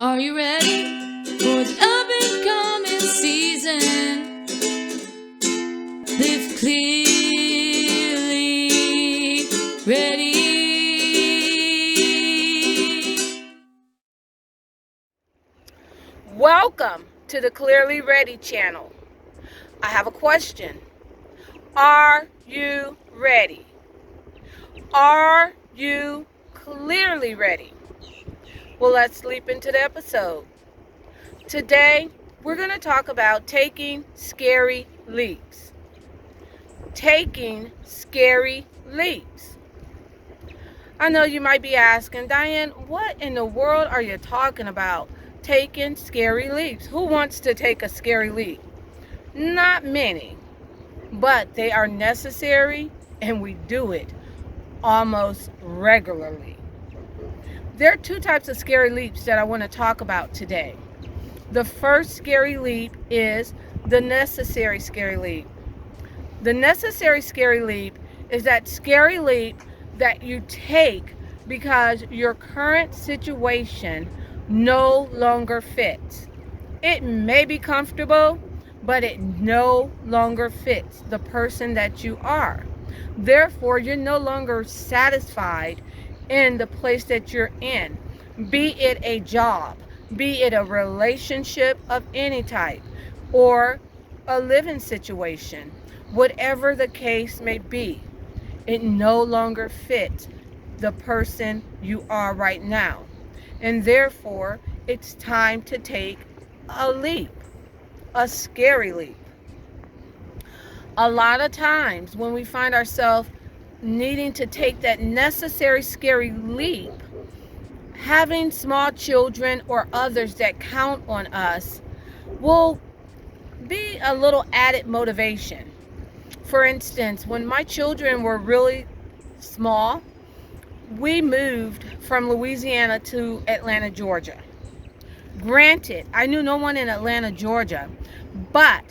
Are you ready for the up and coming season? Live clearly, ready. Welcome to the Clearly Ready channel. I have a question. Are you ready? Are you clearly ready? Well, let's leap into the episode. Today, we're going to talk about taking scary leaps. Taking scary leaps. I know you might be asking, Diane, what in the world are you talking about? Taking scary leaps. Who wants to take a scary leap? Not many, but they are necessary and we do it almost regularly. There are two types of scary leaps that I want to talk about today. The first scary leap is the necessary scary leap. The necessary scary leap is that scary leap that you take because your current situation no longer fits. It may be comfortable, but it no longer fits the person that you are. Therefore, you're no longer satisfied in the place that you're in, be it a job, be it a relationship of any type, or a living situation. Whatever the case may be, it no longer fits the person you are right now. And therefore, it's time to take a leap, a scary leap. A lot of times when we find ourselves needing to take that necessary scary leap, having small children or others that count on us will be a little added motivation. For instance, when my children were really small, we moved from Louisiana to Atlanta, Georgia. Granted, I knew no one in Atlanta, Georgia, but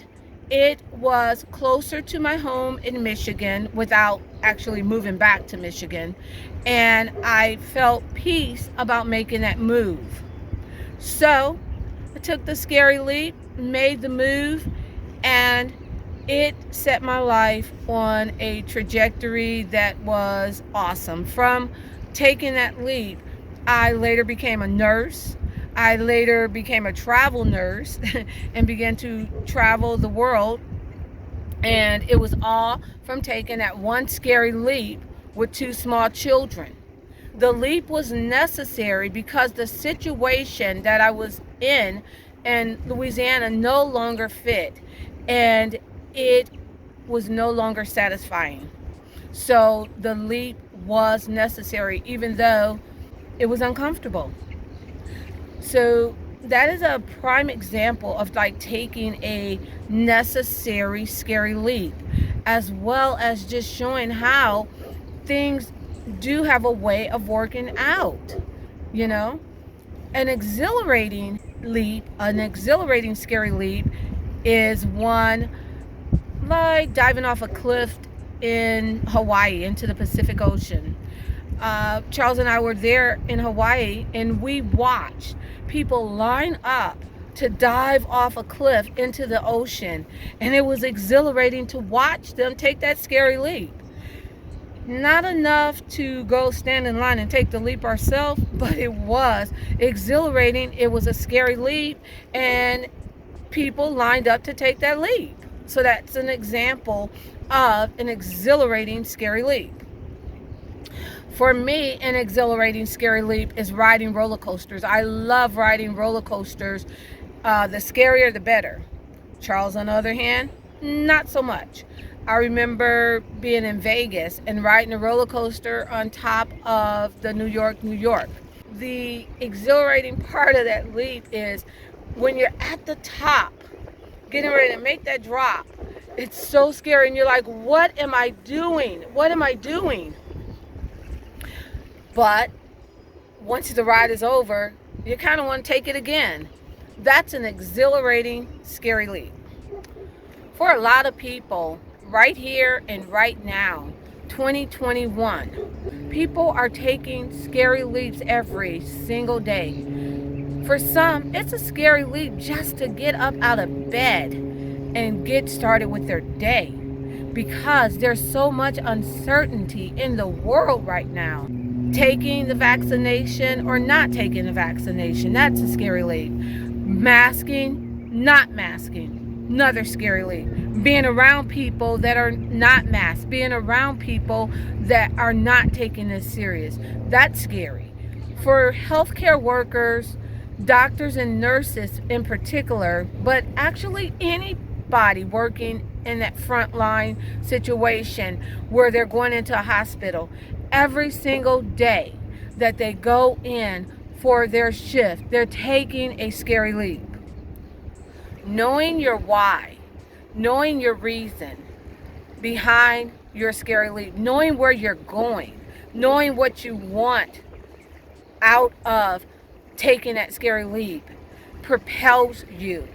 it was closer to my home in Michigan without actually moving back to Michigan. And I felt peace about making that move. So I took the scary leap, made the move, and it set my life on a trajectory that was awesome. From taking that leap, I later became a nurse. I later became a travel nurse and began to travel the world. And it was all from taking that one scary leap with two small children. The leap was necessary because the situation that I was in Louisiana no longer fit, and it was no longer satisfying. So the leap was necessary, even though it was uncomfortable. So that is a prime example of like taking a necessary scary leap, as well as just showing how things do have a way of working out. you know an exhilarating leap, an exhilarating scary leap, is one like diving off a cliff in Hawaii into the Pacific Ocean. Charles and I were there in Hawaii, and we watched people line up to dive off a cliff into the ocean, and it was exhilarating to watch them take that scary leap. Not enough to go stand in line and take the leap ourselves, but it was exhilarating. It was a scary leap, and people lined up to take that leap. So that's an example of an exhilarating scary leap. For me, an exhilarating scary leap is riding roller coasters. I love riding roller coasters. The scarier, the better. Charles, on the other hand, not so much. I remember being in Vegas and riding a roller coaster on top of the New York. The exhilarating part of that leap is when you're at the top, getting ready to make that drop. It's so scary, and you're like, what am I doing? What am I doing? But once the ride is over, you kind of want to take it again. That's an exhilarating, scary leap. For a lot of people, right here and right now, 2021, people are taking scary leaps every single day. For some, it's a scary leap just to get up out of bed and get started with their day, because there's so much uncertainty in the world right now. Taking the vaccination or not taking the vaccination, that's a scary leap. Masking, not masking, another scary leap. Being around people that are not masked, being around people that are not taking this serious, that's scary. For healthcare workers, doctors and nurses in particular, but actually anybody working in that frontline situation where they're going into a hospital, every single day that they go in for their shift, they're taking a scary leap. Knowing your why, knowing your reason behind your scary leap, knowing where you're going, knowing what you want out of taking that scary leap propels you.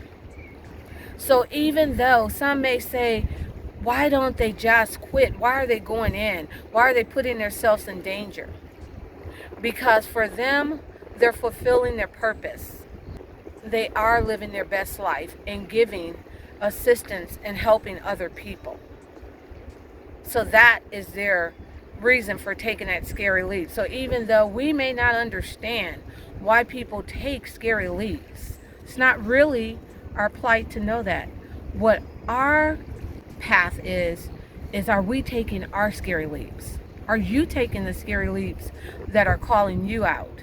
So even though some may say, why don't they just quit? Why are they going in? Why are they putting themselves in danger? Because for them, they're fulfilling their purpose. They are living their best life and giving assistance and helping other people. So that is their reason for taking that scary leap. So even though we may not understand why people take scary leaps, it's not really our plight to know that. What our path is are we taking our scary leaps? Are you taking the scary leaps that are calling you out?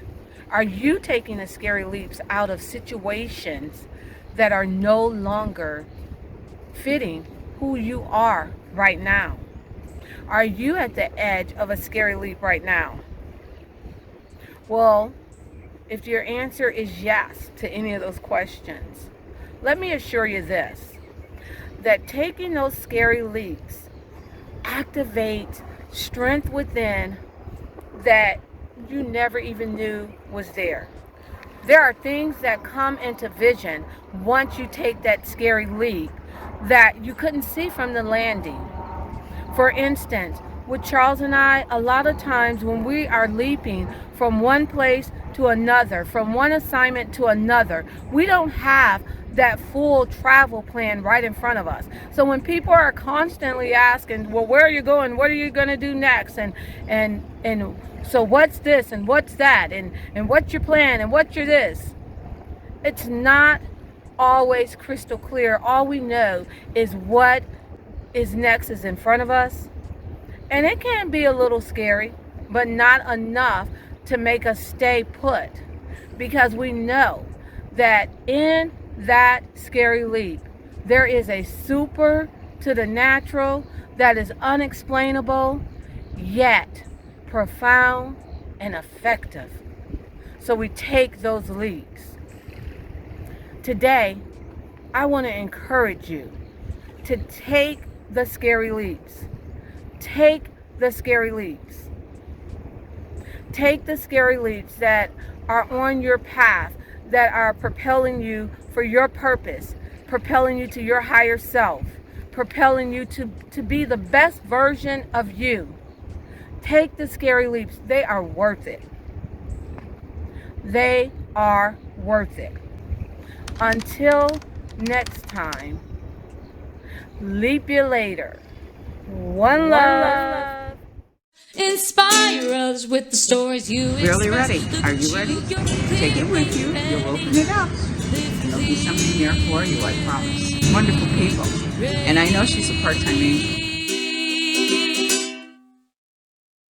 Are you taking the scary leaps out of situations that are no longer fitting who you are right now? Are you at the edge of a scary leap right now? Well, if your answer is yes to any of those questions, let me assure you this, that taking those scary leaps activate strength within that you never even knew was there. There are things that come into vision once you take that scary leap that you couldn't see from the landing. For instance, with Charles and I, a lot of times when we are leaping from one place to another, from one assignment to another, we don't have that full travel plan right in front of us. So when people are constantly asking, well, where are you going? What are you going to do next? And so what's this and what's that? And what's your plan and what's your this? It's not always crystal clear. All we know is what is next is in front of us. And it can be a little scary, but not enough to make us stay put, because we know that in that scary leap, there is a super to the natural that is unexplainable, yet profound and effective. So we take those leaps. Today, I want to encourage you to take the scary leaps. Take the scary leaps. Take the scary leaps that are on your path, that are propelling you for your purpose, propelling you to your higher self, propelling you to be the best version of you. Take the scary leaps. They are worth it. They are worth it. Until next time, leap you later. One love. Inspire others with the stories you Really express. ready. Are you ready? Take it with you. You'll open it up. There'll be something there for you, I promise. Wonderful people. And I know she's a part-time angel.